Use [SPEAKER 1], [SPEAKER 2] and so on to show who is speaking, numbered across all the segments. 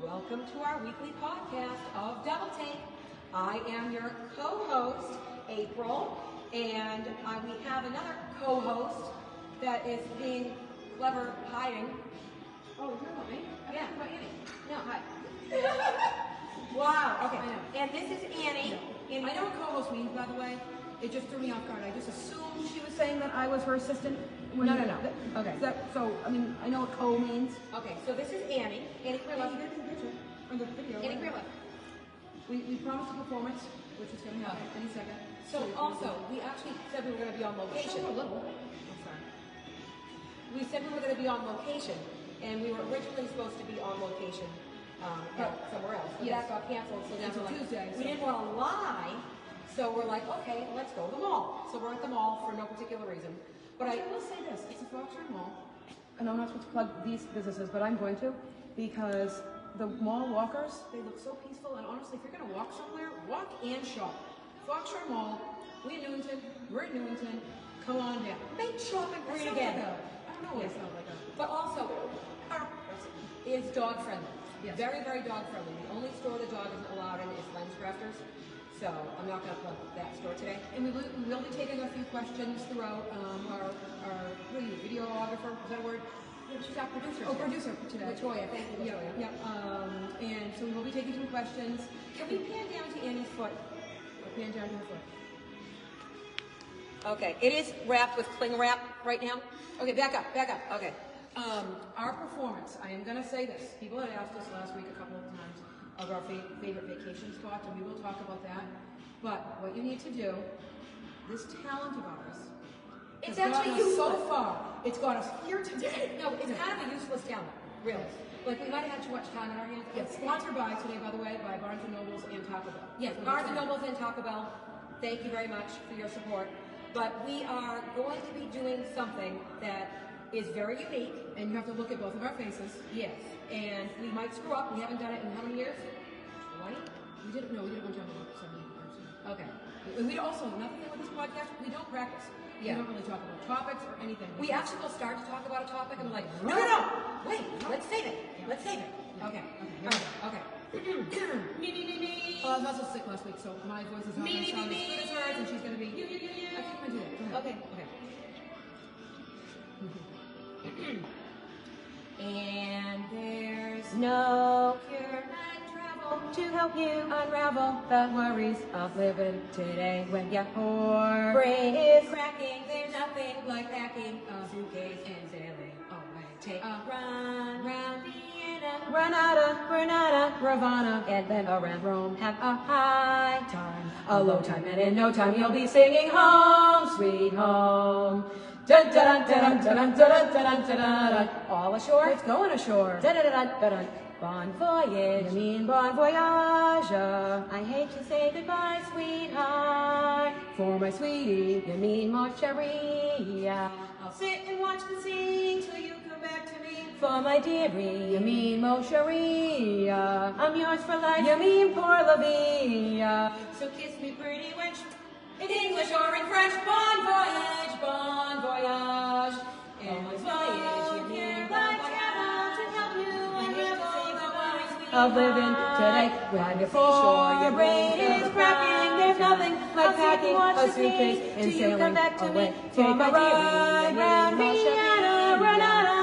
[SPEAKER 1] Welcome to our weekly podcast of Double Take. I am your co-host, April, and we have another co-host that is being clever hiding. Oh, you're not me? Yeah. No, hi. Wow, okay. I know. And this is Annie.
[SPEAKER 2] I know what co-host means, by the way. It just threw me off guard. I just assumed she was saying that I was her assistant.
[SPEAKER 1] No. Okay.
[SPEAKER 2] I know what co means.
[SPEAKER 1] Okay, so this is Annie. Annie Quirla.
[SPEAKER 2] On the video.
[SPEAKER 1] Annie Quirla.
[SPEAKER 2] We promised a performance, which is going to happen any second.
[SPEAKER 1] So also, we actually said we were going to be on location.
[SPEAKER 2] A little. I'm sorry.
[SPEAKER 1] We said we were going to be on location, and we were originally supposed to be on location somewhere else. But that got canceled, so then
[SPEAKER 2] Tuesday.
[SPEAKER 1] We didn't want to lie, so we're like, okay, let's go to the mall. So we're at the mall for no particular reason. But I
[SPEAKER 2] will say this: it's a Foxtrot Mall. I know I'm not supposed to plug these businesses, but I'm going to because the mall walkers, they look so peaceful. And honestly, if you're going to walk somewhere, walk and shop. Foxtrot Mall. We're in Newington. Come on down.
[SPEAKER 1] make shopping great again.
[SPEAKER 2] I don't know what it sounds like.
[SPEAKER 1] But also, our is dog friendly.
[SPEAKER 2] Yes.
[SPEAKER 1] Very, very dog friendly. The only store the dog isn't allowed in is LensCrafters. So I'm not going to plug that store today.
[SPEAKER 2] And we will be taking a few questions throughout our what are you, videographer? Is that a word?
[SPEAKER 1] She's our producer.
[SPEAKER 2] Oh, producer today.
[SPEAKER 1] Latoya, thank you, Latoya.
[SPEAKER 2] Yeah. And so we will be taking some questions.
[SPEAKER 1] Can we pan down to Annie's foot?
[SPEAKER 2] Pan down to her foot.
[SPEAKER 1] Okay, it is wrapped with cling wrap right now. Okay, back up. Okay.
[SPEAKER 2] Our performance, I am going to say this. People had asked us last week a couple of times of our favorite vacation spots, and we will talk about that. But what you need to do, this talent of ours,
[SPEAKER 1] It's
[SPEAKER 2] has
[SPEAKER 1] actually
[SPEAKER 2] gotten us so
[SPEAKER 1] useless.
[SPEAKER 2] far. It's got us here today.
[SPEAKER 1] No, it's kind of a useless talent, really. Like, we might have had too much time in our hands.
[SPEAKER 2] It's sponsored by today, by the way, by Barnes & Nobles and Taco Bell.
[SPEAKER 1] Yes, Barnes & Nobles and Taco Bell, thank you very much for your support. But we are going to be doing something that is very unique.
[SPEAKER 2] And you have to look at both of our faces.
[SPEAKER 1] Yes, and we might screw up. We haven't done it in how many years? 20?
[SPEAKER 2] We did it one time about 7 years.
[SPEAKER 1] Okay.
[SPEAKER 2] We also, nothing with this podcast, we don't practice.
[SPEAKER 1] Yeah.
[SPEAKER 2] We don't really talk about topics or anything.
[SPEAKER 1] We actually will start to talk about a topic and we're like, no, wait, let's save it. Let's save it. Okay. Okay. Me.
[SPEAKER 2] I was also sick last week, so my voice is not going to sound as good as hers, and she's going to be. I can't even do that.
[SPEAKER 1] Okay. And there's no cure like travel to help you unravel the worries of living today. When your brain is cracking, there's nothing like packing a suitcase and sailing away. Take a run round Vienna, Granada, Gravana, and then around Rome. Have a high time, a low time, and in no time you'll be singing home, sweet home. Dun dun dun dun dun dun dun dun dun. All ashore.
[SPEAKER 2] It's going ashore.
[SPEAKER 1] Dun dun dun dun dun. Bon voyage.
[SPEAKER 2] You mean bon voyage?
[SPEAKER 1] I hate to say goodbye, sweetheart.
[SPEAKER 2] For my sweetie.
[SPEAKER 1] You mean mon chéri. I'll sit and watch the scene till you come back to me. For my dearie.
[SPEAKER 2] You mean mon chéri.
[SPEAKER 1] I'm yours for life.
[SPEAKER 2] You mean pour la vie.
[SPEAKER 1] So kiss me, pretty wench. In English or in French. Bon voyage, bon voyage. Endless voyage, you hear like travel to help you unravel the worries
[SPEAKER 2] Of living today. When you're
[SPEAKER 1] Sure,
[SPEAKER 2] your brain is cracking. There's nothing like packing a suitcase and sailing away. Take a ride round Vienna, Granada,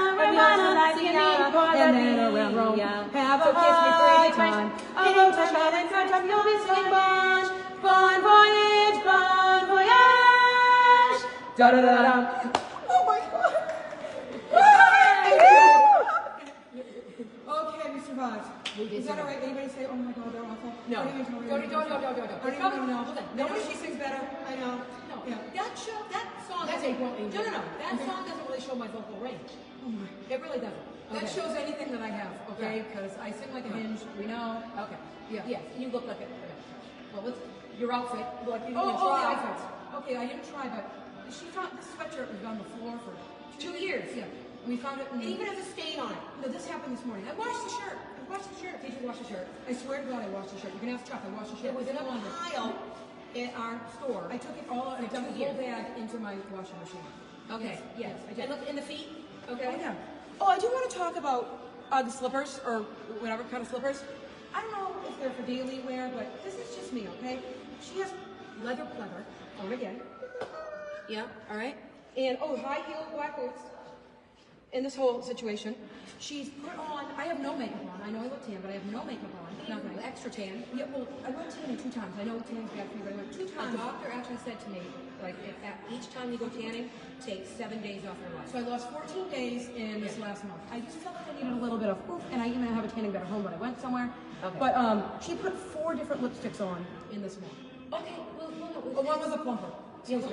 [SPEAKER 2] and then around Rome. Have a high time, a low time, and in front of you'll be singing bon voyage, bon voyage. Da da da da. Oh my God! Okay, we survived. Is that alright? Anybody say, oh my God, they're awful?
[SPEAKER 1] No.
[SPEAKER 2] Don't. Nobody she sings better. I know.
[SPEAKER 1] No,
[SPEAKER 2] Yeah.
[SPEAKER 1] that song.
[SPEAKER 2] That's April Angel.
[SPEAKER 1] No. That song doesn't really show my vocal range.
[SPEAKER 2] Oh my.
[SPEAKER 1] It really doesn't.
[SPEAKER 2] That shows anything that I have, okay? Because I sing like a hinge. We know.
[SPEAKER 1] Okay.
[SPEAKER 2] Yeah.
[SPEAKER 1] Yes, you look like it.
[SPEAKER 2] Well, let's.
[SPEAKER 1] Your outfit. Look, you didn't
[SPEAKER 2] Oh, the
[SPEAKER 1] try.
[SPEAKER 2] outfits. Okay, I didn't try, but she found this sweatshirt was on the floor for
[SPEAKER 1] 2 years.
[SPEAKER 2] Yeah. We found it.
[SPEAKER 1] It even has a stain on it.
[SPEAKER 2] No, this happened this morning. I washed the shirt.
[SPEAKER 1] Did you wash the shirt?
[SPEAKER 2] I swear to God, I washed the shirt. You can ask Chuck. I washed the shirt.
[SPEAKER 1] It was in a
[SPEAKER 2] no longer.
[SPEAKER 1] pile in our store.
[SPEAKER 2] I took it all. I dumped the whole bag into my washing machine.
[SPEAKER 1] Okay, yes.
[SPEAKER 2] I did.
[SPEAKER 1] And look in the feet. Okay.
[SPEAKER 2] Oh, yeah. Oh, I do want to talk about The slippers, or whatever kind of slippers. I don't know if they're for daily wear, but this is just me, okay? She has leather pleather, on again. Yeah, all right. And, high heel black boots in this whole situation. She's put on, I have no makeup on. I know I look tan, but I have no makeup on. Nothing. Extra tan. Yeah, well, I went tanning 2 times. I know tan's bad for you, but I went 2 times.
[SPEAKER 1] The doctor actually said to me, like, each time you go tanning, take 7 days off your life.
[SPEAKER 2] So I lost 14 days in this last month. I just felt like I needed a little bit of oof, and I even have a tanning bed at home when I went somewhere.
[SPEAKER 1] Okay.
[SPEAKER 2] But she put 4 different lipsticks on in this one.
[SPEAKER 1] Okay, well,
[SPEAKER 2] One was a plumper. Excuse me.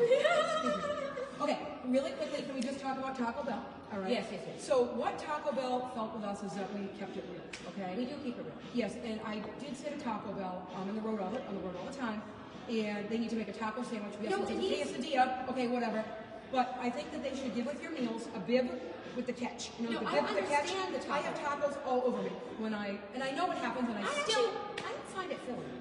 [SPEAKER 2] Okay, really quickly, can we just talk about Taco Bell? All right.
[SPEAKER 1] Yes.
[SPEAKER 2] So what Taco Bell felt with us is that we kept it real, okay?
[SPEAKER 1] We do keep it real.
[SPEAKER 2] Yes, and I did say to Taco Bell, I'm on the road all the time, and they need to make a taco sandwich. We have to take a quesadilla, okay, whatever. But I think that they should give with your meals a bib with the catch. You know,
[SPEAKER 1] No,
[SPEAKER 2] the bib
[SPEAKER 1] I
[SPEAKER 2] with the catch.
[SPEAKER 1] understand the taco.
[SPEAKER 2] I have tacos all over me and I know what happens, and I still.
[SPEAKER 1] I don't find it filling.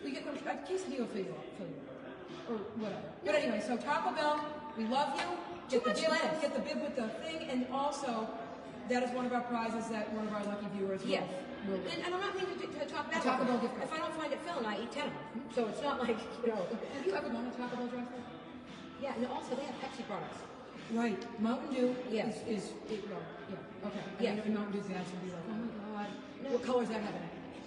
[SPEAKER 2] We get a quesadilla will fill you up, or whatever. But anyway, so Taco Bell, we love you. Get the bib with the thing, and also that is one of our prizes that one of our lucky viewers will.
[SPEAKER 1] Yes. And I'm not meaning to talk bad
[SPEAKER 2] Taco Bell
[SPEAKER 1] about it.
[SPEAKER 2] gift card.
[SPEAKER 1] If I don't find it filling, I eat 10 of them. So it's not like, you know.
[SPEAKER 2] Have you ever gone to Taco Bell drive-thru?
[SPEAKER 1] Yeah, and also they have Pepsi products.
[SPEAKER 2] Right. Mountain Dew
[SPEAKER 1] Yes.
[SPEAKER 2] is yeah. Okay.
[SPEAKER 1] Yes.
[SPEAKER 2] And Mountain Dew's ads would be like, oh my God. No. What color is that having?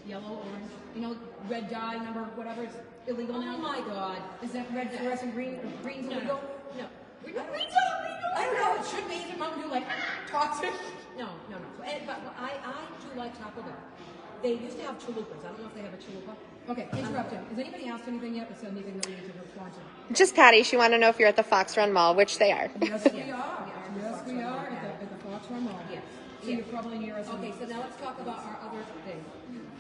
[SPEAKER 2] Yellow, orange? You know, red dye, number, whatever is illegal now?
[SPEAKER 1] Oh my God.
[SPEAKER 2] Is that red fluorescent green? Green's illegal?
[SPEAKER 1] No.
[SPEAKER 2] I don't know. It should be. Is it Mountain Dew like toxic?
[SPEAKER 1] No. But I do like Taco Bell. They used to have chalupas. I don't know if they have a chalupa.
[SPEAKER 2] Okay, interrupting. Has anybody asked anything yet? Or said anything that we need to respond to?
[SPEAKER 3] Just Patty, she wanted to know if you're at the Fox Run Mall, which they are.
[SPEAKER 2] Yes, we are. Yes, we are at the Fox Run Mall.
[SPEAKER 1] Yes.
[SPEAKER 2] So you're probably near us.
[SPEAKER 1] Okay, so now let's talk about our other thing,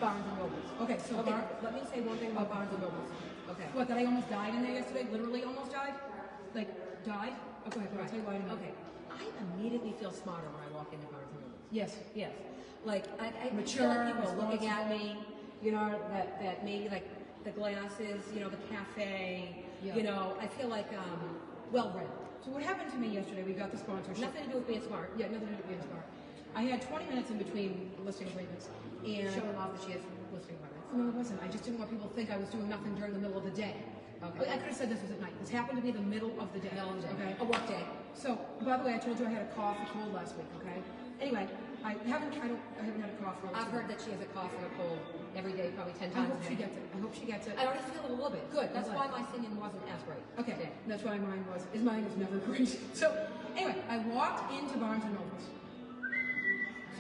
[SPEAKER 1] Barnes and Nobles.
[SPEAKER 2] Okay, so
[SPEAKER 1] Okay, let me say one thing about Barnes and Nobles. Okay.
[SPEAKER 2] What, that I almost died in there yesterday? Literally almost died? Like, died? Oh, go ahead, I'll tell you why in a minute.
[SPEAKER 1] Okay. I immediately feel smarter when I walk into Barnes and Nobles.
[SPEAKER 2] Yes.
[SPEAKER 1] Like, I
[SPEAKER 2] Mature,
[SPEAKER 1] feel like people are looking at
[SPEAKER 2] responsible.
[SPEAKER 1] me, you know, that maybe like the glasses, you know, the cafe,
[SPEAKER 2] Yeah.
[SPEAKER 1] you know, I feel like, well-read.
[SPEAKER 2] So what happened to me yesterday, we got the sponsorship.
[SPEAKER 1] Nothing to do with being smart.
[SPEAKER 2] Yeah, nothing to do with being smart. I had 20 minutes in between listing appointments. And
[SPEAKER 1] Showing off that she has listing appointments.
[SPEAKER 2] no, it wasn't. I just didn't want people to think I was doing nothing during the middle of the day.
[SPEAKER 1] Okay.
[SPEAKER 2] I could have said this was at night. This happened to be the middle of the day. Okay.
[SPEAKER 1] A work day.
[SPEAKER 2] So, by the way, I told you I had a cough, a cold last week. Okay. Anyway, I haven't had a cough for.
[SPEAKER 1] I've heard that she has a cough and a cold every day, probably 10
[SPEAKER 2] I
[SPEAKER 1] times
[SPEAKER 2] hope
[SPEAKER 1] a
[SPEAKER 2] she
[SPEAKER 1] day.
[SPEAKER 2] gets it. I hope she gets it.
[SPEAKER 1] I already feel it a little bit.
[SPEAKER 2] Good,
[SPEAKER 1] That's
[SPEAKER 2] I'm
[SPEAKER 1] why
[SPEAKER 2] glad.
[SPEAKER 1] my singing wasn't as great.
[SPEAKER 2] Okay,
[SPEAKER 1] today.
[SPEAKER 2] that's why mine was. Mine is never great. So, anyway, I walked into Barnes and Nobles.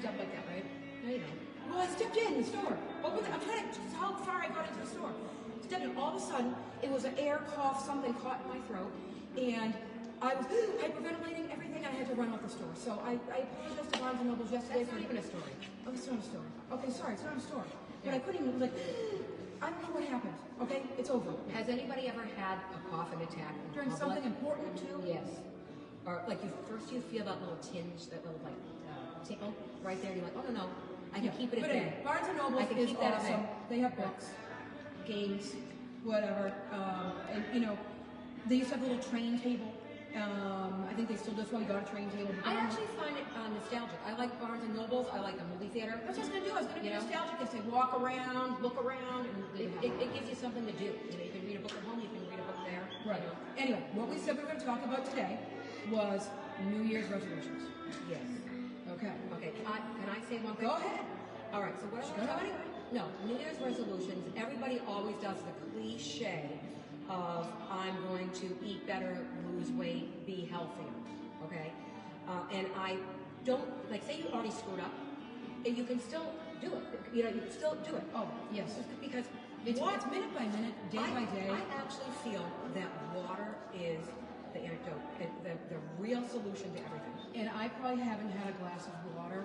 [SPEAKER 1] Stuff like that, right? No, you don't.
[SPEAKER 2] Well, I stepped in the store. I'm trying to just how far I got into the store. Stepped in. All of a sudden, it was an air cough. Something caught in my throat, and I was hyperventilating everything. I had to run out the store. So I apologized to Barnes and Nobles yesterday.
[SPEAKER 1] That's not even a story.
[SPEAKER 2] Oh, it's not a story. Okay, sorry, it's not a story. But I couldn't even I don't know what happened. Okay, it's over.
[SPEAKER 1] Has anybody ever had a coughing attack in
[SPEAKER 2] During
[SPEAKER 1] public?
[SPEAKER 2] something important too.
[SPEAKER 1] Yes. Or like you feel that little tinge, that little like tickle right there. You're like, oh no, I can keep it
[SPEAKER 2] But
[SPEAKER 1] at
[SPEAKER 2] anyway,
[SPEAKER 1] bay.
[SPEAKER 2] Barnes and
[SPEAKER 1] I
[SPEAKER 2] Noble
[SPEAKER 1] can
[SPEAKER 2] is
[SPEAKER 1] keep that at
[SPEAKER 2] awesome.
[SPEAKER 1] bay.
[SPEAKER 2] They have books, games, whatever. And you know, they used to have a little train table. I think they still do. That's why we got a train table.
[SPEAKER 1] I actually find it nostalgic. I like Barnes and Nobles. I like the movie theater.
[SPEAKER 2] That's what I was gonna do. I was gonna be
[SPEAKER 1] You know?
[SPEAKER 2] nostalgic. I say walk around, look around, and
[SPEAKER 1] It gives you something to do. You know, you can read a book at home. You can read a book there.
[SPEAKER 2] right.
[SPEAKER 1] You know?
[SPEAKER 2] Anyway, what we said we were going to talk about today was New Year's resolutions.
[SPEAKER 1] Yes.
[SPEAKER 2] Okay.
[SPEAKER 1] Okay. Can I say one thing?
[SPEAKER 2] Go ahead.
[SPEAKER 1] All right. So what I
[SPEAKER 2] Go
[SPEAKER 1] want
[SPEAKER 2] ahead.
[SPEAKER 1] No, New Year's resolutions. Everybody always does the cliche of I'm going to eat better, lose weight, be healthier. Okay. And I don't like say you already screwed up, and you can still do it. You know, you can still do it.
[SPEAKER 2] Oh, yes.
[SPEAKER 1] Because
[SPEAKER 2] It's minute by minute, day by day.
[SPEAKER 1] I actually feel that water is the antidote, the real solution to everything.
[SPEAKER 2] And I probably haven't had a glass of water.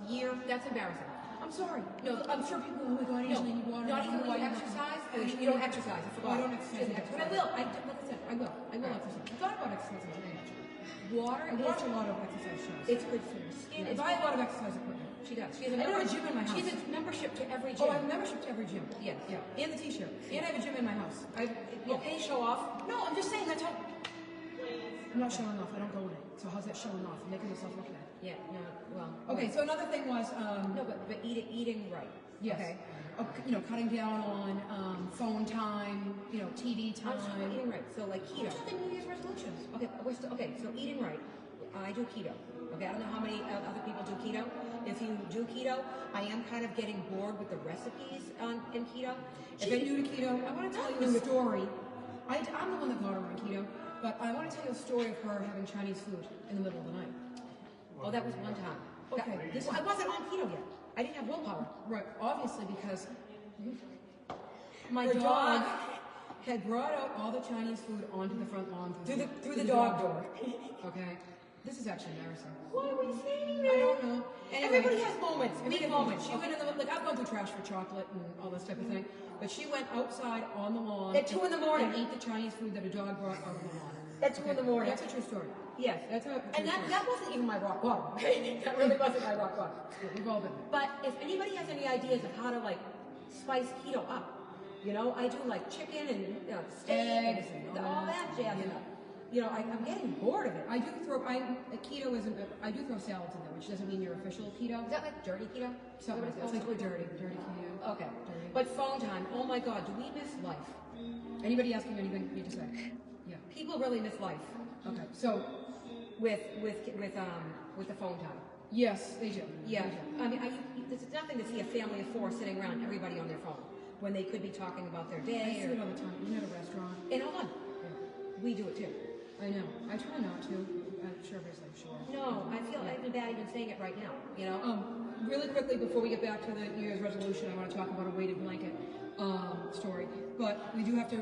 [SPEAKER 1] Year, that's embarrassing.
[SPEAKER 2] I'm sorry.
[SPEAKER 1] No,
[SPEAKER 2] I'm sure people who go, I
[SPEAKER 1] No,
[SPEAKER 2] usually need water.
[SPEAKER 1] not
[SPEAKER 2] I don't
[SPEAKER 1] even
[SPEAKER 2] know
[SPEAKER 1] when
[SPEAKER 2] why
[SPEAKER 1] you
[SPEAKER 2] you
[SPEAKER 1] exercise.
[SPEAKER 2] have to-
[SPEAKER 1] You don't exercise. I forgot.
[SPEAKER 2] Oh, I don't exercise.
[SPEAKER 1] But I will. Like I said,
[SPEAKER 2] I will exercise. I thought about exercising today, actually.
[SPEAKER 1] water
[SPEAKER 2] I watch a lot of exercise shows.
[SPEAKER 1] It's good for your skin.
[SPEAKER 2] I buy a lot of exercise equipment.
[SPEAKER 1] She does. She has
[SPEAKER 2] I have a gym in my house.
[SPEAKER 1] She has a membership to every gym.
[SPEAKER 2] Oh, I have a membership to every gym.
[SPEAKER 1] Yes.
[SPEAKER 2] Yeah. And the t-shirt. And I have a gym in my house.
[SPEAKER 1] Okay, show off.
[SPEAKER 2] No, I'm just saying that's how. I'm not showing off. I don't go in it. So how's that showing off? I'm making myself look bad.
[SPEAKER 1] Yeah, no, well.
[SPEAKER 2] Okay, so another thing was,
[SPEAKER 1] No, but eating right.
[SPEAKER 2] yes,
[SPEAKER 1] Okay.
[SPEAKER 2] you know, cutting down on phone time, you know, TV
[SPEAKER 1] I'm
[SPEAKER 2] time.
[SPEAKER 1] sorry, eating right. So like keto.
[SPEAKER 2] What's the New Year's resolutions?
[SPEAKER 1] Okay, okay, so eating right. I do keto. Okay, I don't know how many other people do keto. If you do keto, I am kind of getting bored with the recipes in keto.
[SPEAKER 2] She's new to keto. I want to tell you a story. I'm the one that got her on keto, but I want to tell you a story of her having Chinese food in the middle of the night.
[SPEAKER 1] Oh, that was one time.
[SPEAKER 2] Okay,
[SPEAKER 1] Well, I wasn't on keto yet. I didn't have willpower.
[SPEAKER 2] Right, obviously because
[SPEAKER 1] My
[SPEAKER 2] her
[SPEAKER 1] dog
[SPEAKER 2] dog had brought out all the Chinese food onto the front lawn
[SPEAKER 1] through the dog door.
[SPEAKER 2] Okay, this is actually embarrassing.
[SPEAKER 1] Why are we saying
[SPEAKER 2] I don't know. Anyway,
[SPEAKER 1] Everybody has moments.
[SPEAKER 2] Everybody
[SPEAKER 1] Big
[SPEAKER 2] has
[SPEAKER 1] moments.
[SPEAKER 2] She went in the like I've gone through trash for chocolate and all this type of thing, but she went outside on the lawn
[SPEAKER 1] At 2 in the morning.
[SPEAKER 2] and ate the Chinese food that a dog brought out of the lawn.
[SPEAKER 1] At 2 in the morning.
[SPEAKER 2] That's a true story.
[SPEAKER 1] Yes.
[SPEAKER 2] That's a true
[SPEAKER 1] And
[SPEAKER 2] story.
[SPEAKER 1] that wasn't even my rock bottom. That really wasn't my rock bottom.
[SPEAKER 2] We've all been there.
[SPEAKER 1] But if anybody has any ideas of how to like spice keto up, you know, I do like chicken and steak
[SPEAKER 2] Eggs
[SPEAKER 1] and
[SPEAKER 2] and
[SPEAKER 1] all that jazz.
[SPEAKER 2] yeah.
[SPEAKER 1] You know, I'm getting bored of it.
[SPEAKER 2] I do throw keto isn't. I do throw salads in there, which doesn't mean you're official keto.
[SPEAKER 1] Is that like dirty keto?
[SPEAKER 2] Something like that. It's like dirty keto.
[SPEAKER 1] Okay.
[SPEAKER 2] Dirty.
[SPEAKER 1] But phone time. Oh my God, do we miss life?
[SPEAKER 2] Anybody asking anything you to say? Yeah.
[SPEAKER 1] People really miss life
[SPEAKER 2] Okay. So
[SPEAKER 1] with the phone time.
[SPEAKER 2] yes, they do.
[SPEAKER 1] Yeah,
[SPEAKER 2] They do.
[SPEAKER 1] I mean, there's nothing to see a family of 4 sitting around, everybody on their phone, when they could be talking about their
[SPEAKER 2] I
[SPEAKER 1] day.
[SPEAKER 2] see it all the time. Even at a restaurant.
[SPEAKER 1] And hold on, we do it too.
[SPEAKER 2] I know. I try not to. I'm sure everybody's like, sure.
[SPEAKER 1] No, I feel bad even saying it right now. You know.
[SPEAKER 2] Really quickly before we get back to the New Year's resolution, I want to talk about a weighted blanket story. But we do have to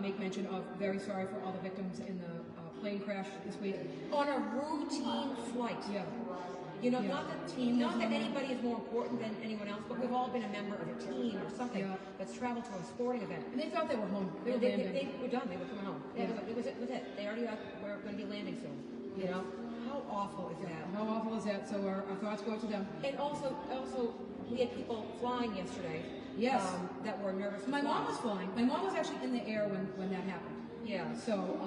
[SPEAKER 2] make mention of very sorry for all the victims in the plane crash this week.
[SPEAKER 1] On a routine flight.
[SPEAKER 2] Yeah.
[SPEAKER 1] You know,
[SPEAKER 2] Yeah.
[SPEAKER 1] not that anybody is more important than anyone else, but we've all been a member of a team or something
[SPEAKER 2] Yeah.
[SPEAKER 1] that's traveled to a sporting event.
[SPEAKER 2] And they thought they were home. They were
[SPEAKER 1] They
[SPEAKER 2] landing.
[SPEAKER 1] were done. They were coming home.
[SPEAKER 2] Yeah.
[SPEAKER 1] It was it. They already were going to be landing soon. You know, how awful is that?
[SPEAKER 2] How awful is that? So our thoughts go out to them.
[SPEAKER 1] And also, we had people flying yesterday.
[SPEAKER 2] Yes.
[SPEAKER 1] That were nervous. to
[SPEAKER 2] My
[SPEAKER 1] fly.
[SPEAKER 2] mom was flying. My mom was actually in the air when that happened.
[SPEAKER 1] Yeah.
[SPEAKER 2] So,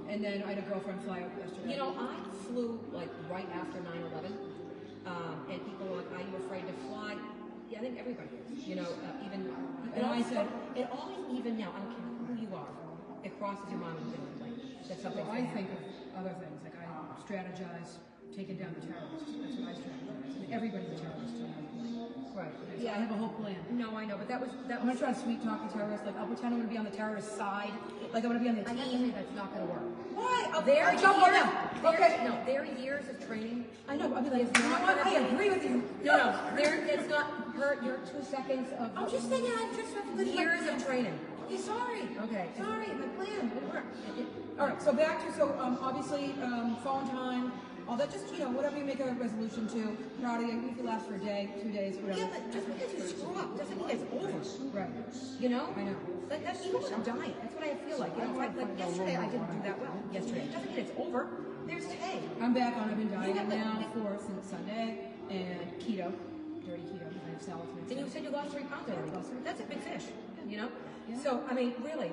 [SPEAKER 2] and then I had a girlfriend fly out yesterday.
[SPEAKER 1] You know, I flew like right after 9/11, and people were like, "Are you afraid to fly?" Yeah, I think everybody is. You know, even
[SPEAKER 2] And I said-
[SPEAKER 1] it always even now. I don't care who you are. It crosses your mind when you get on a plane. That something's
[SPEAKER 2] I
[SPEAKER 1] gonna
[SPEAKER 2] think
[SPEAKER 1] happen.
[SPEAKER 2] of other things, like I strategize taking down the terrorists. That's what I strategize. I mean, everybody's a terrorist to another point.
[SPEAKER 1] Right.
[SPEAKER 2] So I have a whole plan.
[SPEAKER 1] No, I know, but that was
[SPEAKER 2] I'm gonna try to sweet talk the terrorists. Like I'll pretend I'm gonna be on the terrorist side. Like I'm gonna be on the
[SPEAKER 1] I have to
[SPEAKER 2] team.
[SPEAKER 1] say that's not going to work.
[SPEAKER 2] Why?
[SPEAKER 1] Their
[SPEAKER 2] I'll jump on
[SPEAKER 1] years,
[SPEAKER 2] them. Okay.
[SPEAKER 1] no, their years of training.
[SPEAKER 2] I know. I'll be like,
[SPEAKER 1] It's
[SPEAKER 2] you know
[SPEAKER 1] not
[SPEAKER 2] what?
[SPEAKER 1] gonna
[SPEAKER 2] I
[SPEAKER 1] be-
[SPEAKER 2] agree with you.
[SPEAKER 1] No, it's not hurt your 2 seconds of.
[SPEAKER 2] I'm just thinking. I'm just
[SPEAKER 1] years of training.
[SPEAKER 2] Okay, sorry.
[SPEAKER 1] Okay.
[SPEAKER 2] Sorry, my plan. It worked. All right. So back to obviously phone time. All that, just whatever you make a resolution to. Proud of you. You can last for a day, 2 days, whatever.
[SPEAKER 1] Yeah, but just because you screw up doesn't mean it's over.
[SPEAKER 2] Right.
[SPEAKER 1] You know?
[SPEAKER 2] I know.
[SPEAKER 1] Like that's even with a diet. That's what I feel like. You know, like yesterday I didn't do that well. Yesterday. It doesn't mean it's over. There's today.
[SPEAKER 2] I'm back on. I've been dieting
[SPEAKER 1] Yeah, but-
[SPEAKER 2] now since Sunday and keto, dirty keto. I have salads mixed
[SPEAKER 1] And you
[SPEAKER 2] in.
[SPEAKER 1] said you lost 3 pounds already. That's a big fish. You know?
[SPEAKER 2] Yeah.
[SPEAKER 1] So I mean, really,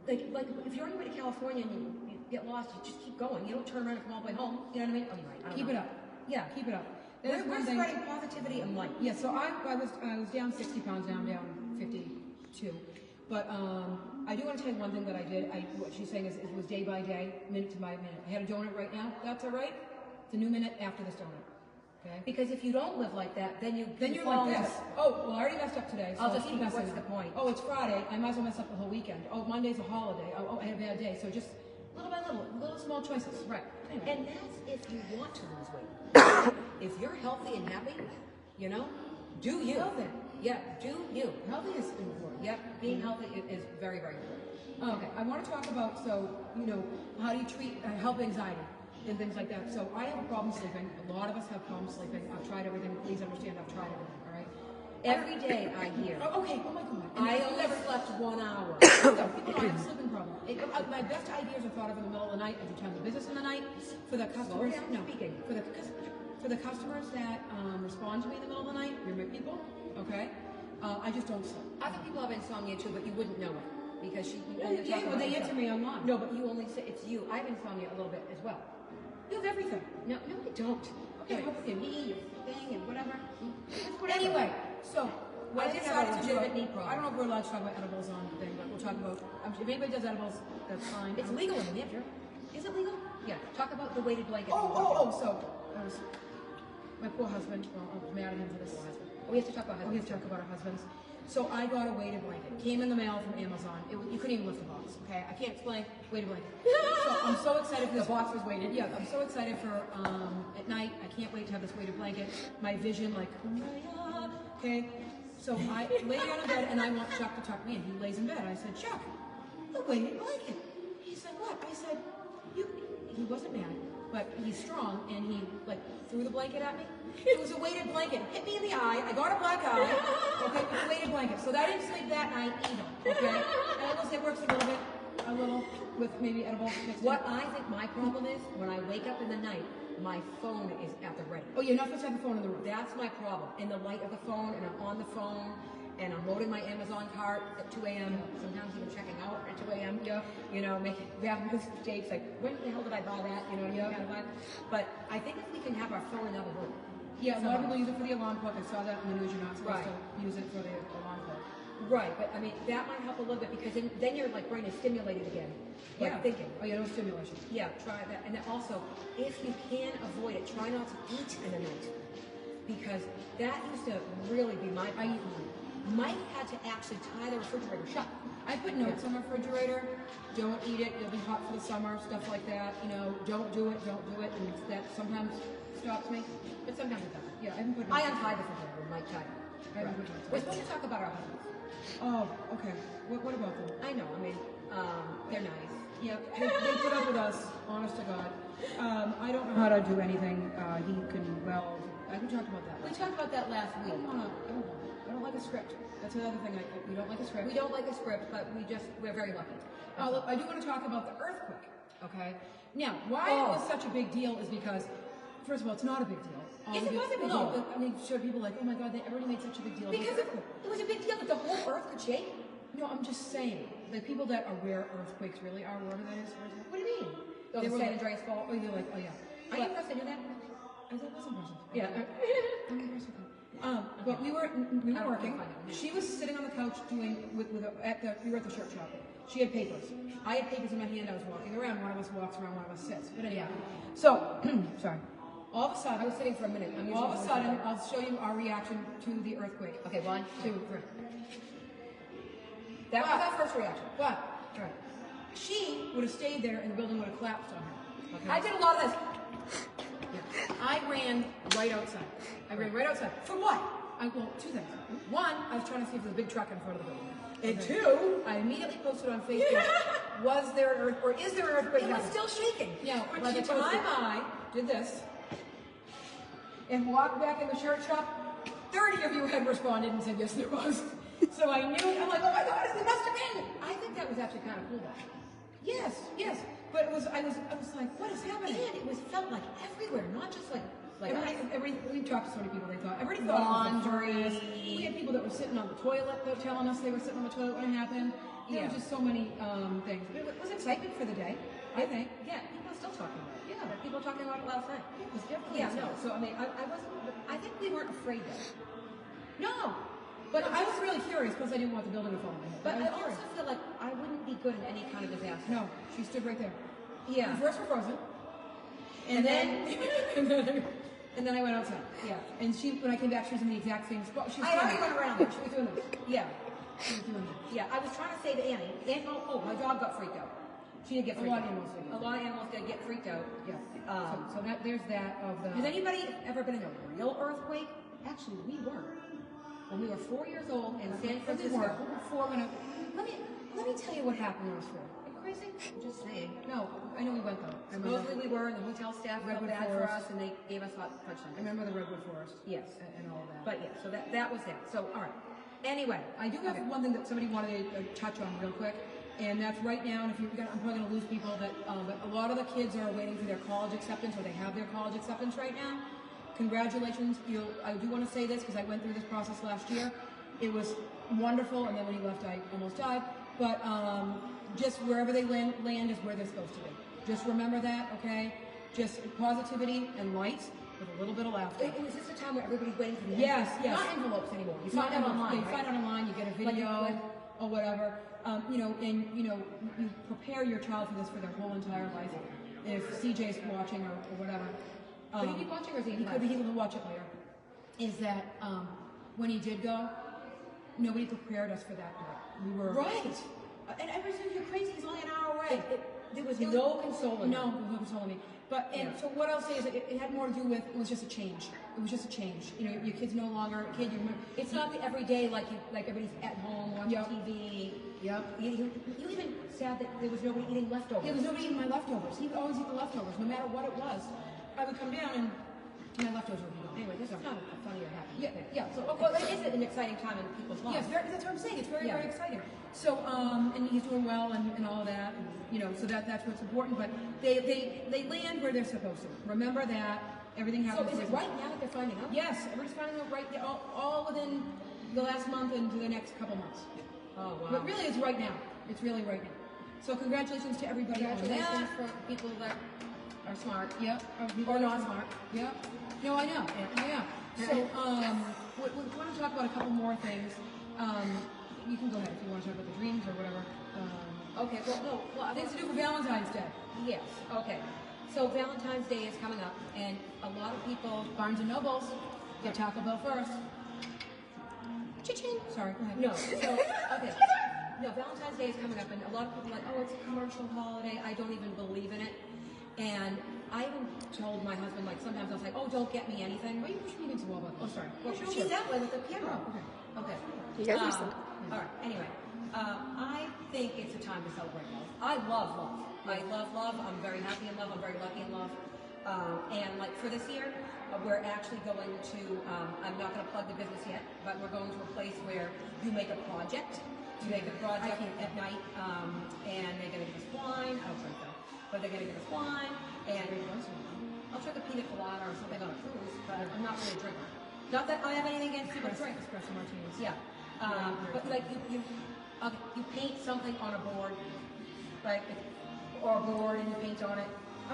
[SPEAKER 1] like if you're on your way to California and you get lost, you just keep going. You don't turn around and come all the way home. You know what I mean? Oh, you're right. I don't
[SPEAKER 2] Keep
[SPEAKER 1] know.
[SPEAKER 2] it up.
[SPEAKER 1] Yeah.
[SPEAKER 2] Keep it up.
[SPEAKER 1] We're,
[SPEAKER 2] That's
[SPEAKER 1] we're
[SPEAKER 2] one thing.
[SPEAKER 1] spreading positivity and light.
[SPEAKER 2] Yeah, so I was down 60 pounds. Now I'm down 52. But I do want to tell you one thing that I did. What she's saying is it was day by day, minute to minute. I had a donut right now. That's all right. It's a new minute after this donut. Okay.
[SPEAKER 1] Because if you don't live like that, then you're
[SPEAKER 2] Fall like this. Oh, well, I already messed up today. So
[SPEAKER 1] I'll just
[SPEAKER 2] keep
[SPEAKER 1] keep.
[SPEAKER 2] messing
[SPEAKER 1] What's
[SPEAKER 2] up.
[SPEAKER 1] the point?
[SPEAKER 2] Oh, it's Friday. I might as well mess up the whole weekend. Oh, Monday's a holiday. Oh, I had a bad day. So just little by little small choices.
[SPEAKER 1] Right.
[SPEAKER 2] Anyway.
[SPEAKER 1] And that's if you want to lose weight. If you're healthy and happy, you know, do you.
[SPEAKER 2] Healthy.
[SPEAKER 1] Yeah, do you.
[SPEAKER 2] Healthy is important.
[SPEAKER 1] Yep, being healthy is very, very important.
[SPEAKER 2] Okay, I want to talk about, how do you treat health anxiety and things like that. So I have a problem sleeping. A lot of us have problems sleeping. I've tried everything. Please understand, I've tried everything, all right?
[SPEAKER 1] Every day I hear,
[SPEAKER 2] Oh, okay, oh my God. And
[SPEAKER 1] I
[SPEAKER 2] that's
[SPEAKER 1] only
[SPEAKER 2] never-
[SPEAKER 1] slept 1 hour.
[SPEAKER 2] No, people know I have a sleeping problem. My best ideas are thought of in the middle of the night. I do time of business in the night. For the customers,
[SPEAKER 1] down, speaking.
[SPEAKER 2] For the customers that respond to me in the middle of the night, you're my people, okay? I just don't sleep.
[SPEAKER 1] Other people have insomnia too, but you wouldn't know it. because you
[SPEAKER 2] Yeah,
[SPEAKER 1] only talk
[SPEAKER 2] well,
[SPEAKER 1] about
[SPEAKER 2] they
[SPEAKER 1] yourself.
[SPEAKER 2] answer me online.
[SPEAKER 1] No, but you only say it's you. I have insomnia a little bit as well.
[SPEAKER 2] You have everything.
[SPEAKER 1] No, I don't.
[SPEAKER 2] Okay,
[SPEAKER 1] Right.
[SPEAKER 2] your knee, your thing, and whatever.
[SPEAKER 1] It's whatever.
[SPEAKER 2] Anyway, so
[SPEAKER 1] I
[SPEAKER 2] I
[SPEAKER 1] did have a
[SPEAKER 2] decided to do
[SPEAKER 1] legitimate
[SPEAKER 2] it.
[SPEAKER 1] knee problem.
[SPEAKER 2] I don't know if we're allowed to talk about edibles on the thing, but we'll talk about. If anybody does edibles, that's fine.
[SPEAKER 1] It's legal in New Hampshire. Is it legal? Yeah. Talk about the weighted blanket.
[SPEAKER 2] So my poor husband. Well, I was mad at him for this.
[SPEAKER 1] We have to talk about
[SPEAKER 2] We have to talk about our husbands. So I got a weighted blanket. Came in the mail from Amazon. You couldn't even lift the box. Okay, I can't explain. Weighted blanket. So I'm so excited for this.
[SPEAKER 1] The box was weighted.
[SPEAKER 2] Yeah, I'm so excited for at night. I can't wait to have this weighted blanket. My vision, like, kumbaya. Okay. So I lay down in bed and I want Chuck to tuck me in. He lays in bed. I said, Chuck, the weighted blanket. He said, what? I said, you. He wasn't mad, but he's strong, and he like threw the blanket at me. It was a weighted blanket. Hit me in the eye. I got a black eye. Okay, with a weighted blanket. So I didn't sleep that night either. Okay, and I will say it works a little with maybe edible mixed in.
[SPEAKER 1] What I think my problem is, when I wake up in the night, my phone is at the ready.
[SPEAKER 2] Oh, you're not supposed to have the phone in the room.
[SPEAKER 1] That's my problem. In the light of the phone, and I'm on the phone, and I'm loading my Amazon cart at 2 a.m., sometimes even checking out at 2 a.m., you know, making mistakes, like, when the hell did I buy that, you know, kind of vibe. But I think if we can have our phone in the other room.
[SPEAKER 2] Yeah, a lot of people use it for the alarm clock. I saw that in the news. You're not supposed
[SPEAKER 1] Right.
[SPEAKER 2] to use it for the alarm clock.
[SPEAKER 1] Right, but I mean, that might help a little bit, because then your like brain is stimulated again, like
[SPEAKER 2] Yeah.
[SPEAKER 1] thinking.
[SPEAKER 2] Oh, yeah, no stimulation.
[SPEAKER 1] Yeah, try that. And then also, if you can avoid it, try not to eat in the night. Because that used to really be my problem. Mike had to actually tie the refrigerator shut.
[SPEAKER 2] I put notes on the refrigerator. Don't eat it. It'll be hot for the summer. Stuff like that. You know, don't do it. Don't do it. And that sometimes stops me.
[SPEAKER 1] But sometimes it doesn't.
[SPEAKER 2] Yeah, I haven't put.
[SPEAKER 1] I
[SPEAKER 2] notes.
[SPEAKER 1] untied the refrigerator when Mike tied it.
[SPEAKER 2] I haven't put notes.
[SPEAKER 1] We're supposed to talk about our husbands.
[SPEAKER 2] Oh, okay. What about them?
[SPEAKER 1] I know, I mean, they're nice.
[SPEAKER 2] Yeah, they put up with us. Honest to God. I don't know how to do anything. He can well. I can talk about that.
[SPEAKER 1] We talked about that last
[SPEAKER 2] I
[SPEAKER 1] week.
[SPEAKER 2] don't like a script. That's another thing. We don't like a script.
[SPEAKER 1] We don't like a script, but we're very lucky.
[SPEAKER 2] Look, I do want to talk about the earthquake. Okay. Now, why it was such a big deal is because, first of all, it's not a big deal.
[SPEAKER 1] Yes, it was a big
[SPEAKER 2] No,
[SPEAKER 1] deal.
[SPEAKER 2] but I mean, sure, people are like, oh my God, everybody made such a big deal.
[SPEAKER 1] Because it was a big deal that the whole earth could shake.
[SPEAKER 2] No, I'm just saying. Like people that are where earthquakes really are, wherever that is. Where is it?
[SPEAKER 1] What do you mean? Oh,
[SPEAKER 2] They
[SPEAKER 1] the
[SPEAKER 2] were
[SPEAKER 1] San
[SPEAKER 2] like-
[SPEAKER 1] Andreas fault.
[SPEAKER 2] Oh, you're like, oh yeah.
[SPEAKER 1] Are you impressed I knew that?
[SPEAKER 2] I thought it was impressive.
[SPEAKER 1] Yeah.
[SPEAKER 2] I'm impressed with that. But we were working. She was sitting on the couch doing we were at the shirt shop. She had papers. I had papers in my hand. I was walking around. One of us walks around. One of us sits. But anyway, so sorry. All of a sudden,
[SPEAKER 1] I was sitting for a minute.
[SPEAKER 2] all of a sudden, I'll show you our reaction to the earthquake.
[SPEAKER 1] Okay, 1, 2, 3.
[SPEAKER 2] That
[SPEAKER 1] That was our first reaction.
[SPEAKER 2] But
[SPEAKER 1] Right.
[SPEAKER 2] she would have stayed there, and the building would have collapsed on her. Okay?
[SPEAKER 1] I did a lot of this.
[SPEAKER 2] I ran right outside. I ran right outside. For what? Well, two things. One, I was trying to see if there was a big truck in front of the building. And two, I immediately posted on Facebook, was there an earth, or is there an earthquake?
[SPEAKER 1] It was
[SPEAKER 2] happening?
[SPEAKER 1] still shaking.
[SPEAKER 2] Yeah,
[SPEAKER 1] When
[SPEAKER 2] by
[SPEAKER 1] she
[SPEAKER 2] the time
[SPEAKER 1] posted.
[SPEAKER 2] I did this and walked back in the shirt shop, 30 of you had responded and said, yes, there was. So I knew, I'm like, oh my God, it must have been.
[SPEAKER 1] I think that was actually kind of cool, though.
[SPEAKER 2] Yes, yes. But it was, I was like, what is happening?
[SPEAKER 1] And it was felt like everywhere, not just like
[SPEAKER 2] We talked to so many people. They thought everybody thought it was
[SPEAKER 1] laundry.
[SPEAKER 2] the furnace. We had people that were sitting on the toilet that were telling us they were sitting on the toilet when it happened. There
[SPEAKER 1] Yeah.
[SPEAKER 2] were just so many things. But it was excitement for the day, I think.
[SPEAKER 1] Yeah, people are still talking about it.
[SPEAKER 2] Yeah.
[SPEAKER 1] Like, people were talking about it last night.
[SPEAKER 2] It was definitely
[SPEAKER 1] Yeah, no.
[SPEAKER 2] exciting.
[SPEAKER 1] So I mean, I wasn't. I think we weren't afraid though. No,
[SPEAKER 2] But I was really curious because I didn't want the building to fall on my head.
[SPEAKER 1] but I
[SPEAKER 2] was
[SPEAKER 1] also
[SPEAKER 2] curious.
[SPEAKER 1] feel like I wouldn't be good in any kind of disaster.
[SPEAKER 2] No, she stood right there.
[SPEAKER 1] Yeah.
[SPEAKER 2] We first were frozen.
[SPEAKER 1] And then-
[SPEAKER 2] and then I went outside. Yeah. And when I came back, she was in the exact same spot. She was
[SPEAKER 1] I already
[SPEAKER 2] doing
[SPEAKER 1] went around
[SPEAKER 2] it.
[SPEAKER 1] it.
[SPEAKER 2] She was doing this.
[SPEAKER 1] Yeah,
[SPEAKER 2] She was doing this.
[SPEAKER 1] yeah. I was trying to save Annie. And my dog got freaked out. She did get
[SPEAKER 2] A
[SPEAKER 1] freaked
[SPEAKER 2] lot of
[SPEAKER 1] out.
[SPEAKER 2] animals did.
[SPEAKER 1] A lot of animals did get freaked out.
[SPEAKER 2] Yeah.
[SPEAKER 1] Um,
[SPEAKER 2] So there's that of the.
[SPEAKER 1] Has anybody ever been in a real earthquake? Actually, we were. When we were 4 years old in San Francisco.
[SPEAKER 2] Before when let me tell you what happened when I was 4.
[SPEAKER 1] Are you crazy? I'm just saying.
[SPEAKER 2] No, I know we went though. I remember,
[SPEAKER 1] Supposedly we were, and the hotel staff felt
[SPEAKER 2] Redwood
[SPEAKER 1] bad for
[SPEAKER 2] Forest.
[SPEAKER 1] us, and they gave us hot punch
[SPEAKER 2] I remember the Redwood Forest.
[SPEAKER 1] Yes.
[SPEAKER 2] And all of that.
[SPEAKER 1] But yeah, so that was that. So all right. Anyway,
[SPEAKER 2] I do have one thing that somebody wanted to touch on real quick, and that's right now. And if you're gonna, I'm probably going to lose people. But a lot of the kids are waiting for their college acceptance, or they have their college acceptance right now. Congratulations! I do want to say this because I went through this process last year. It was wonderful, and then when he left, I almost died. but just wherever they land is where they're supposed to be. Just remember that, okay? Just positivity and light with a little bit of laughter.
[SPEAKER 1] It was just a time where everybody's waiting for the
[SPEAKER 2] Yes, yes.
[SPEAKER 1] Not envelopes anymore. You
[SPEAKER 2] It's not
[SPEAKER 1] find out
[SPEAKER 2] online.
[SPEAKER 1] online.
[SPEAKER 2] You find out online. You get a
[SPEAKER 1] Like
[SPEAKER 2] video
[SPEAKER 1] you
[SPEAKER 2] or whatever. You prepare your child for this for their whole entire life. If CJ's watching or whatever,
[SPEAKER 1] Could he be watching or is he?
[SPEAKER 2] he could be. He will watch it later. Is that when he did go, nobody prepared us for that part. We were
[SPEAKER 1] Right. And everybody says you're crazy. He's only an hour away. There was
[SPEAKER 2] It
[SPEAKER 1] no consoling.
[SPEAKER 2] No, there was no consoling me. But so what I'll say is it had more to do with it was just a change. It was just a change. You know, your kid's no longer a kid. You remember,
[SPEAKER 1] It's not the everyday like everybody's at home watching
[SPEAKER 2] Yep.
[SPEAKER 1] TV.
[SPEAKER 2] Yep.
[SPEAKER 1] You even sad that there was nobody eating leftovers.
[SPEAKER 2] There was nobody eating my leftovers. He would always eat the leftovers, no matter what it was. I would come down and my leftovers would be gone.
[SPEAKER 1] Anyway, this is not a funny or happy
[SPEAKER 2] Yeah,
[SPEAKER 1] thing.
[SPEAKER 2] yeah. So
[SPEAKER 1] Well, it is an exciting time in people's lives.
[SPEAKER 2] yes, that's what I'm saying. It's very,
[SPEAKER 1] Yeah.
[SPEAKER 2] very exciting. So, and he's doing well and all of that, and, you know, so that's what's important. But they land where they're supposed to. Remember that everything
[SPEAKER 1] So
[SPEAKER 2] happens.
[SPEAKER 1] is it right now that they're finding out?
[SPEAKER 2] Yes, everybody's finding out right now, all within the last month and to the next couple months.
[SPEAKER 1] Oh wow.
[SPEAKER 2] But really, it's right now. It's really right now. So congratulations to everybody on
[SPEAKER 1] Congratulations
[SPEAKER 2] that.
[SPEAKER 1] for people that are smart.
[SPEAKER 2] Yep.
[SPEAKER 1] Or not smart.
[SPEAKER 2] Yep. No, I know. Yeah. So, we want to talk about a couple more things. You can go ahead if you want to talk about the dreams or whatever.
[SPEAKER 1] Okay. Well,
[SPEAKER 2] Things to do for Valentine's Day.
[SPEAKER 1] yes. Okay. So Valentine's Day is coming up, and a lot of people.
[SPEAKER 2] Barnes and Nobles. Get Taco Bell first. Cha-ching. Sorry. Go ahead.
[SPEAKER 1] No. So okay. No, Valentine's Day is coming up, and a lot of people are like, oh, it's a commercial holiday. I don't even believe in it. And I even told my husband, like, sometimes I was like, oh, don't get me anything.
[SPEAKER 2] Why are you pushing me against the wall? Oh, sorry.
[SPEAKER 1] Well, she's that way with the camera.
[SPEAKER 2] Oh, okay.
[SPEAKER 1] Okay.
[SPEAKER 3] You guys are so-
[SPEAKER 1] All right. Anyway, I think it's a time to celebrate love. I love love. I love love. I'm very happy in love. I'm very lucky in love. And like for this year, we're actually going to. I'm not going to plug the business yet, but we're going to a place where you make a project. You make a project at night, and they're going to give us wine. I don't drink though, but they're going to give us wine, and I'll drink a pina colada or something on a cruise. But I'm not really a drinker. Not that I have anything against people that drink.
[SPEAKER 2] Espresso martinis.
[SPEAKER 1] Yeah. But like you paint something on a board, like or a board and you paint on it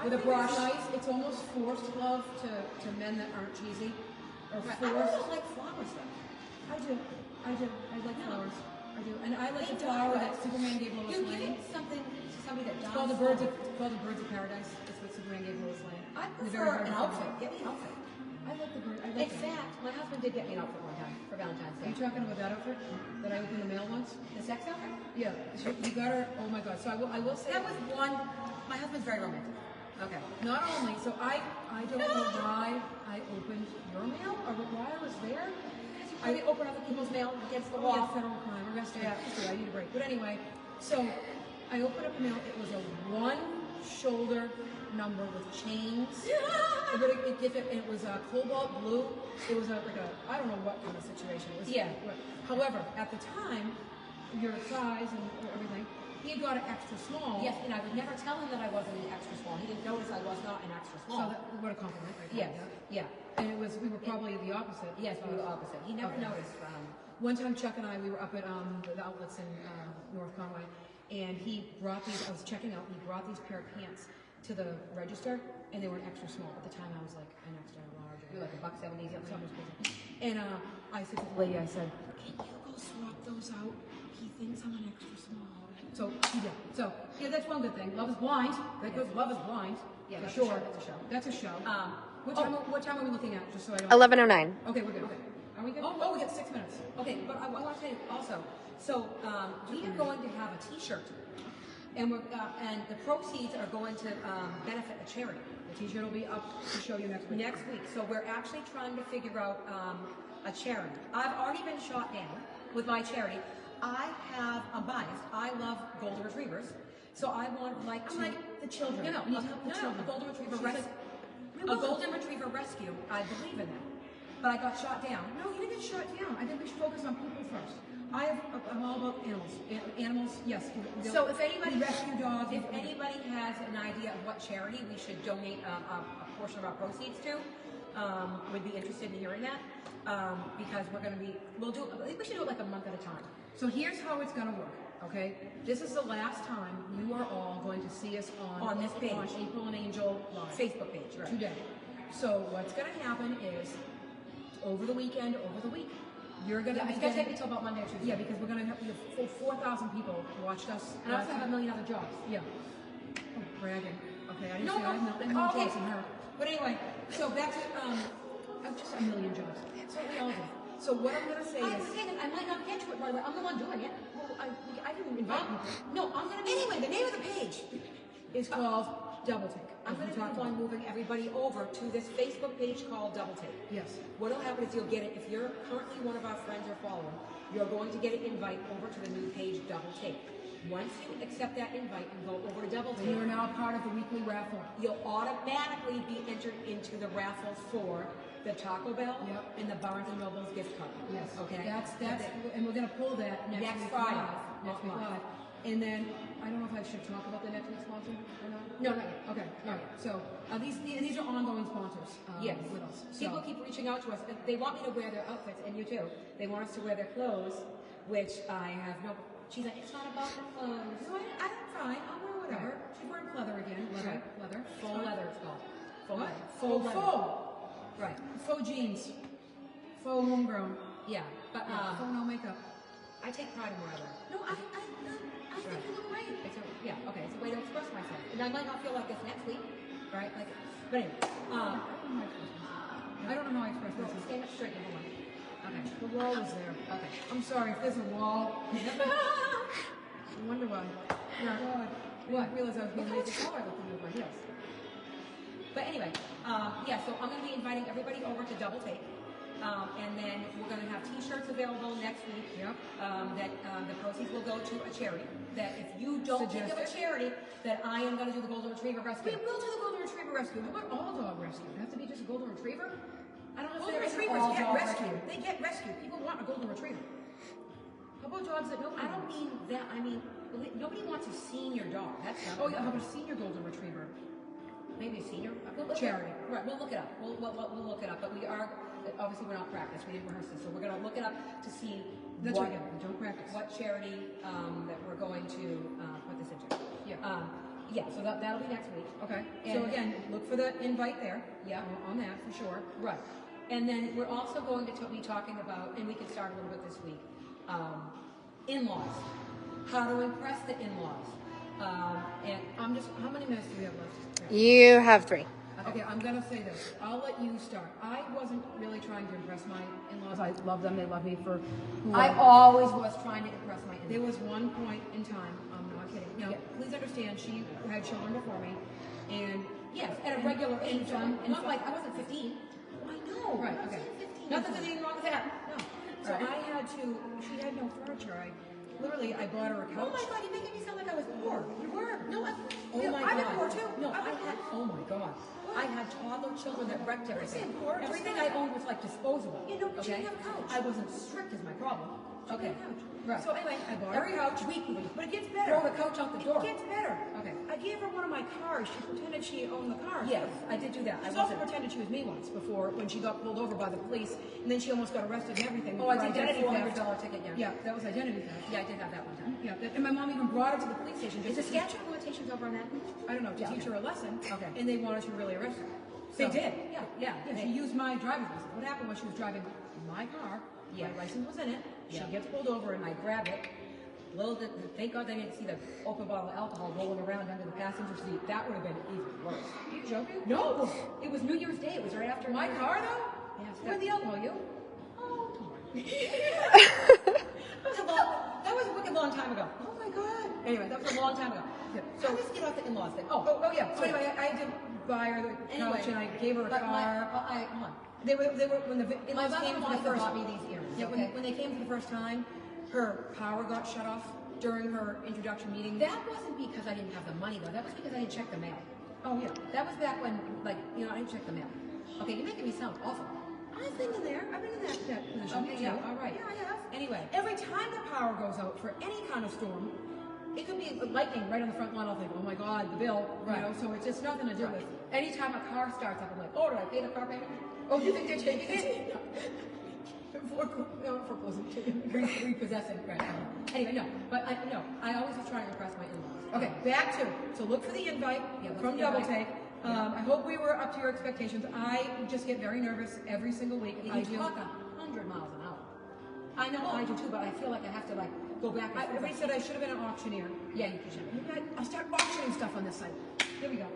[SPEAKER 1] with a brush.
[SPEAKER 2] It's nice. It's almost forced love to men that aren't cheesy. Or
[SPEAKER 1] Right. I
[SPEAKER 2] forced.
[SPEAKER 1] don't like flower stuff.
[SPEAKER 2] I do. I like flowers. I do. And I like
[SPEAKER 1] They
[SPEAKER 2] the flower
[SPEAKER 1] die,
[SPEAKER 2] that
[SPEAKER 1] right?
[SPEAKER 2] Superman gave Lois
[SPEAKER 1] You're
[SPEAKER 2] Lane.
[SPEAKER 1] giving something to somebody that dies.
[SPEAKER 2] It's called the birds of Paradise. That's what Superman gave Lois Lane.
[SPEAKER 1] I
[SPEAKER 2] The very
[SPEAKER 1] prefer
[SPEAKER 2] hard
[SPEAKER 1] an
[SPEAKER 2] to
[SPEAKER 1] outfit.
[SPEAKER 2] find.
[SPEAKER 1] Get me an outfit.
[SPEAKER 2] I like the bird. I
[SPEAKER 1] In
[SPEAKER 2] like them.
[SPEAKER 1] fact, my husband did get me an outfit one time for Valentine's
[SPEAKER 2] Are
[SPEAKER 1] Day.
[SPEAKER 2] you talking about that outfit that I opened the mail once?
[SPEAKER 1] The sex outfit?
[SPEAKER 2] Yeah. You got her. Oh my God. So I will say
[SPEAKER 1] That was one. My husband's very romantic. Okay.
[SPEAKER 2] not only. So I don't know why I opened your mail or why I was there.
[SPEAKER 1] I open other people's mail against the
[SPEAKER 2] Oh,
[SPEAKER 1] wall.
[SPEAKER 2] yeah, federal crime. Arrested.
[SPEAKER 1] Yeah.
[SPEAKER 2] I need a break. But anyway, so I opened up the mail. It was a one-shoulder number with chains. But it was a cobalt blue. It was like a I don't know what kind of situation it was.
[SPEAKER 1] Yeah.
[SPEAKER 2] However, at the time, your size and everything, he had got it extra small.
[SPEAKER 1] Yes, and I would never tell him that I wasn't an extra small. He didn't notice I was not an extra
[SPEAKER 2] So
[SPEAKER 1] small.
[SPEAKER 2] what a compliment. Right
[SPEAKER 1] Yes.
[SPEAKER 2] there.
[SPEAKER 1] Yeah.
[SPEAKER 2] And we were probably the opposite.
[SPEAKER 1] Yes, we were the opposite. He never
[SPEAKER 2] Okay.
[SPEAKER 1] noticed.
[SPEAKER 2] One time, Chuck and I, we were up at the outlets in North Conway, and he brought these. I was checking out. And he brought these pair of pants to the register, and they were an extra small. At the time, I was like an extra large.
[SPEAKER 1] You're like $1.70
[SPEAKER 2] Yeah,
[SPEAKER 1] something.
[SPEAKER 2] something crazy. And I said to the lady, I said, "Can you go swap those out? He thinks I'm an extra small." So he did. So yeah, that's one good thing. Love is blind. That goes. Love is blind.
[SPEAKER 1] Yeah,
[SPEAKER 2] for
[SPEAKER 1] that's a
[SPEAKER 2] sure.
[SPEAKER 1] show, that's a show.
[SPEAKER 2] That's a show. What time are we looking at? Just so I don't.
[SPEAKER 3] 11:09.
[SPEAKER 2] Okay, we're good. Are we good? Oh, we got 6 minutes.
[SPEAKER 1] Okay, but I want to say also, so we are going to have a T-shirt, and the proceeds are going to benefit a charity
[SPEAKER 2] The T-shirt will be up to show you next week.
[SPEAKER 1] next week. So we're actually trying to figure out a charity. I've already been shot down with my charity. I'm biased. I love golden retrievers, so I want to.
[SPEAKER 2] I'm like the children.
[SPEAKER 1] No,
[SPEAKER 2] We need to help the children.
[SPEAKER 1] a golden retriever
[SPEAKER 2] She's
[SPEAKER 1] rescue.
[SPEAKER 2] like, we
[SPEAKER 1] A
[SPEAKER 2] will.
[SPEAKER 1] golden retriever rescue. I believe in that, but I got shot down.
[SPEAKER 2] No, you didn't get shut down. I think we should focus on people first. I'm all about animals. Animals, yes.
[SPEAKER 1] So if anybody,
[SPEAKER 2] we rescue dogs.
[SPEAKER 1] if anybody has an idea of what charity we should donate a portion of our proceeds to, would be interested in hearing that, because we're going to be, I think we should do it like a month at a time.
[SPEAKER 2] So here's how it's going to work, okay? This is the last time you are all going to see us on
[SPEAKER 1] this page.
[SPEAKER 2] On April and Angel Live.
[SPEAKER 1] Facebook page, right.
[SPEAKER 2] Today. So what's going to happen is, over the weekend, over the week, you're going to
[SPEAKER 1] It's going to take me till about Monday or Tuesday.
[SPEAKER 2] Yeah, because we're going to have 4,000 people watched us.
[SPEAKER 1] And I also have a million other jobs.
[SPEAKER 2] Yeah. Oh, bragging. Okay, I didn't
[SPEAKER 1] No,
[SPEAKER 2] say I have no
[SPEAKER 1] okay.
[SPEAKER 2] jobs in her.
[SPEAKER 1] But anyway, so back to,
[SPEAKER 2] Just a million jobs. That's what we all do. So what I'm going to say is...
[SPEAKER 1] I might not get to it right away. I'm the one doing it.
[SPEAKER 2] Well, I didn't invite people.
[SPEAKER 1] No, I'm going to be... Anyway, the name of the page.
[SPEAKER 2] It's called Double Take.
[SPEAKER 1] I'm going to be the one moving everybody over to this Facebook page called Double Take.
[SPEAKER 2] Yes.
[SPEAKER 1] What'll happen is you'll get it, if you're currently one of our friends or following, you're going to get an invite over to the new page Double Take. Once you accept that invite and go over to Double Take,
[SPEAKER 2] You are now part of the weekly raffle.
[SPEAKER 1] you'll automatically be entered into the raffle for the Taco Bell
[SPEAKER 2] Yep.
[SPEAKER 1] and the Barnes & Noble's gift card.
[SPEAKER 2] Yes.
[SPEAKER 1] Okay?
[SPEAKER 2] That's, and we're going to pull that next
[SPEAKER 1] Next
[SPEAKER 2] week
[SPEAKER 1] Friday.
[SPEAKER 2] live. Next week
[SPEAKER 1] Live.
[SPEAKER 2] live. And then, I don't know if I should talk about the next week's sponsor or not.
[SPEAKER 1] No, not yet.
[SPEAKER 2] Okay, all right. So these are ongoing sponsors
[SPEAKER 1] Yes.
[SPEAKER 2] with us. So,
[SPEAKER 1] People keep reaching out to us. And they want me to wear their outfits, and you too. They want us to wear their clothes, which I have no... She's like, it's not about the clothes.
[SPEAKER 2] no, I'm fine. I'll wear whatever. She's wearing pleather again. Leather.
[SPEAKER 1] Right.
[SPEAKER 2] Leather.
[SPEAKER 1] Faux leather, it's called. Faux
[SPEAKER 2] What?
[SPEAKER 1] leather.
[SPEAKER 2] Faux
[SPEAKER 1] leather.
[SPEAKER 2] faux.
[SPEAKER 1] Right.
[SPEAKER 2] Faux jeans. Faux homegrown.
[SPEAKER 1] Yeah. But
[SPEAKER 2] Faux no makeup.
[SPEAKER 1] I take pride in what I wear.
[SPEAKER 2] No, I think you look great.
[SPEAKER 1] Okay, it's a way to express myself. And I might not feel like this next week, right? Like, but anyway,
[SPEAKER 2] I don't know how I express
[SPEAKER 1] well,
[SPEAKER 2] myself.
[SPEAKER 1] stand up straight, number one. Okay.
[SPEAKER 2] The wall is there.
[SPEAKER 1] Okay.
[SPEAKER 2] I'm sorry if there's a wall. I wonder why. Yeah. God.
[SPEAKER 1] What?
[SPEAKER 2] I didn't realize I was being
[SPEAKER 1] Look
[SPEAKER 2] lazy.
[SPEAKER 1] how I look with my heels. But anyway, yeah, so I'm going to be inviting everybody over to Double Take. And then we're going to have T-shirts available next week.
[SPEAKER 2] Yep.
[SPEAKER 1] That the proceeds will go to a charity. That if you don't think of a
[SPEAKER 2] Suggested.
[SPEAKER 1] charity, that I am going to do the Golden Retriever
[SPEAKER 2] We
[SPEAKER 1] Rescue.
[SPEAKER 2] will do the golden retriever rescue. How about all dog rescue? It have to be just a golden retriever?
[SPEAKER 1] I don't know if
[SPEAKER 2] Golden
[SPEAKER 1] there is an
[SPEAKER 2] retrievers
[SPEAKER 1] all
[SPEAKER 2] get
[SPEAKER 1] dog
[SPEAKER 2] rescued.
[SPEAKER 1] rescue.
[SPEAKER 2] They get rescued. People want a golden retriever. How about dogs that nobody
[SPEAKER 1] I don't
[SPEAKER 2] wants?
[SPEAKER 1] mean that. I mean, nobody wants a senior dog. That's not.
[SPEAKER 2] Oh yeah, how about a senior golden retriever?
[SPEAKER 1] Maybe a senior
[SPEAKER 2] Charity.
[SPEAKER 1] Right, we'll look it up. We'll look it up. But we are obviously we're not practiced. We didn't rehearse this, so we're going to look it up to see
[SPEAKER 2] That's
[SPEAKER 1] what,
[SPEAKER 2] right. We don't practice.
[SPEAKER 1] what charity that we're going to put this into.
[SPEAKER 2] Yeah.
[SPEAKER 1] Yeah. So that'll be next week.
[SPEAKER 2] Okay. So
[SPEAKER 1] And-
[SPEAKER 2] again, look for the invite there.
[SPEAKER 1] Yeah.
[SPEAKER 2] On that for sure.
[SPEAKER 1] Right. And then we're also going to be talking about, and we can start a little bit this week, in-laws. How to impress the in-laws. And
[SPEAKER 2] I'm just. How many minutes do we have left?
[SPEAKER 3] You have 3.
[SPEAKER 2] Okay, I'm gonna say this. I'll let you start. I wasn't really trying to impress my in-laws. I love them. They love me for who
[SPEAKER 1] I
[SPEAKER 2] I am.
[SPEAKER 1] always was trying to impress my in-laws.
[SPEAKER 2] There was one point in time. I'm not kidding. Now,
[SPEAKER 1] Yeah.
[SPEAKER 2] please understand, she had children before me, and
[SPEAKER 1] Yes, at a regular
[SPEAKER 2] and
[SPEAKER 1] age.
[SPEAKER 2] fun- and
[SPEAKER 1] Not
[SPEAKER 2] fun-
[SPEAKER 1] like I wasn't 15. I know.
[SPEAKER 2] Right,
[SPEAKER 1] I
[SPEAKER 2] okay.
[SPEAKER 1] wasn't 15.
[SPEAKER 2] Nothing's anything wrong with that. No. So
[SPEAKER 1] Right.
[SPEAKER 2] I had to. She had no furniture. I bought her a
[SPEAKER 1] Oh
[SPEAKER 2] couch.
[SPEAKER 1] my God, you're making me sound like I was poor. You were. No,
[SPEAKER 2] Oh my
[SPEAKER 1] I've been
[SPEAKER 2] God.
[SPEAKER 1] poor too.
[SPEAKER 2] No,
[SPEAKER 1] I've been
[SPEAKER 2] I had.
[SPEAKER 1] poor.
[SPEAKER 2] Oh my God.
[SPEAKER 1] I had toddler children that wrecked everything.
[SPEAKER 2] saying poor, just
[SPEAKER 1] Everything
[SPEAKER 2] that.
[SPEAKER 1] I owned was like disposable.
[SPEAKER 2] You know, but you
[SPEAKER 1] okay?
[SPEAKER 2] didn't have a couch.
[SPEAKER 1] I wasn't strict as my problem.
[SPEAKER 2] She
[SPEAKER 1] Okay.
[SPEAKER 2] had a couch.
[SPEAKER 1] Right.
[SPEAKER 2] So anyway, I bought her
[SPEAKER 1] Every
[SPEAKER 2] a couch.
[SPEAKER 1] weekly.
[SPEAKER 2] But it gets better.
[SPEAKER 1] Throw the couch out the door.
[SPEAKER 2] It gets better.
[SPEAKER 1] Okay.
[SPEAKER 2] I gave her one of my cars. She pretended she owned the car.
[SPEAKER 1] Yes, I did do that. I
[SPEAKER 2] She's also
[SPEAKER 1] wasn't.
[SPEAKER 2] pretended she was me once before when she got pulled over by the police, and then she almost got arrested and everything.
[SPEAKER 1] Oh, I
[SPEAKER 2] for
[SPEAKER 1] did get a
[SPEAKER 2] identity theft.
[SPEAKER 1] $400 ticket. Yeah.
[SPEAKER 2] Yeah, that was identity theft.
[SPEAKER 1] Yeah, I did have that one time.
[SPEAKER 2] Yeah, and my mom even brought her to the police station
[SPEAKER 1] Is
[SPEAKER 2] just
[SPEAKER 1] the
[SPEAKER 2] to
[SPEAKER 1] statute of limitations over on that?
[SPEAKER 2] I don't know, to
[SPEAKER 1] Yeah,
[SPEAKER 2] teach
[SPEAKER 1] okay.
[SPEAKER 2] her a lesson.
[SPEAKER 1] Okay.
[SPEAKER 2] And they wanted to really arrest her.
[SPEAKER 1] They
[SPEAKER 2] So-
[SPEAKER 1] did. Yeah.
[SPEAKER 2] Yeah, she used my driver's license. What happened was she was driving my car,
[SPEAKER 1] Yeah.
[SPEAKER 2] my license was in it,
[SPEAKER 1] Yeah.
[SPEAKER 2] she gets pulled over and
[SPEAKER 1] I grabbed it. Thank God they didn't see the open bottle of alcohol rolling around under the passenger seat. That would have been even worse.
[SPEAKER 2] Are you joking?
[SPEAKER 1] No, it was New Year's Day. It was right after
[SPEAKER 2] My
[SPEAKER 1] New Year's
[SPEAKER 2] car
[SPEAKER 1] Day.
[SPEAKER 2] though?
[SPEAKER 1] Yes,
[SPEAKER 2] Where'd the alcohol, you?
[SPEAKER 1] Oh, come on. That was a wicked long time ago.
[SPEAKER 2] Oh my God.
[SPEAKER 1] Anyway, that was a long time ago.
[SPEAKER 2] Yeah.
[SPEAKER 1] So let's get off the in-laws thing. Oh,
[SPEAKER 2] Oh yeah, so anyway, I did buy her the couch and I gave her a
[SPEAKER 1] but
[SPEAKER 2] car.
[SPEAKER 1] hold on.
[SPEAKER 2] They were when the
[SPEAKER 1] My
[SPEAKER 2] in-laws came for
[SPEAKER 1] mother-in-law
[SPEAKER 2] the first
[SPEAKER 1] bought me these earrings.
[SPEAKER 2] Yeah,
[SPEAKER 1] okay?
[SPEAKER 2] when they came for the first time, her power got shut off during her introduction meeting.
[SPEAKER 1] That wasn't because I didn't have the money though. That was because I didn't check the mail.
[SPEAKER 2] Oh yeah.
[SPEAKER 1] That was back when, like, you know, I didn't check the mail. Okay, you're making me sound awful.
[SPEAKER 2] I've been in there. I've been in that position.
[SPEAKER 1] Okay,
[SPEAKER 2] too.
[SPEAKER 1] yeah, all right.
[SPEAKER 2] Yeah, I have.
[SPEAKER 1] Anyway.
[SPEAKER 2] Every time the power goes out for any kind of storm, it could be lightning right on the front lawn. I'll think, oh my God, the bill.
[SPEAKER 1] Right.
[SPEAKER 2] You know, so it's just nothing to do with. Anytime a car starts up, I'm like, oh, did I pay the car payment? Oh, you think they're taking it? Repossessing, right? Anyway, no, but I always was trying to impress my in-laws. Okay, back to, so look for the invite from Double Take. I hope we were up to your expectations. I just get very nervous every single week. I do. Talk 100 miles an hour. I know, I do too, but I feel like I have to go back and forth. Everybody said I should have been an auctioneer. Yeah, you should. I'll start auctioning stuff on this site. Here we go.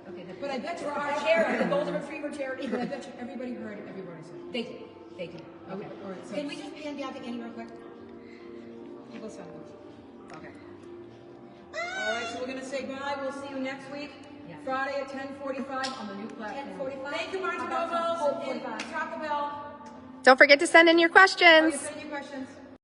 [SPEAKER 2] Okay, but I bet you our charity, the Golden Retriever charity, but I bet you everybody heard it, everybody said. They did. They did. Okay. All right, so can we just pan down to Annie real quick? People said okay. All right, so we're going to say bye. We'll see you next week. Yeah. Friday at 10:45 on the new platform. 10:45. Thank you, Barnes & Noble and Taco Bell.
[SPEAKER 3] Don't forget to send in your
[SPEAKER 2] Oh,
[SPEAKER 3] questions.
[SPEAKER 2] you send your questions.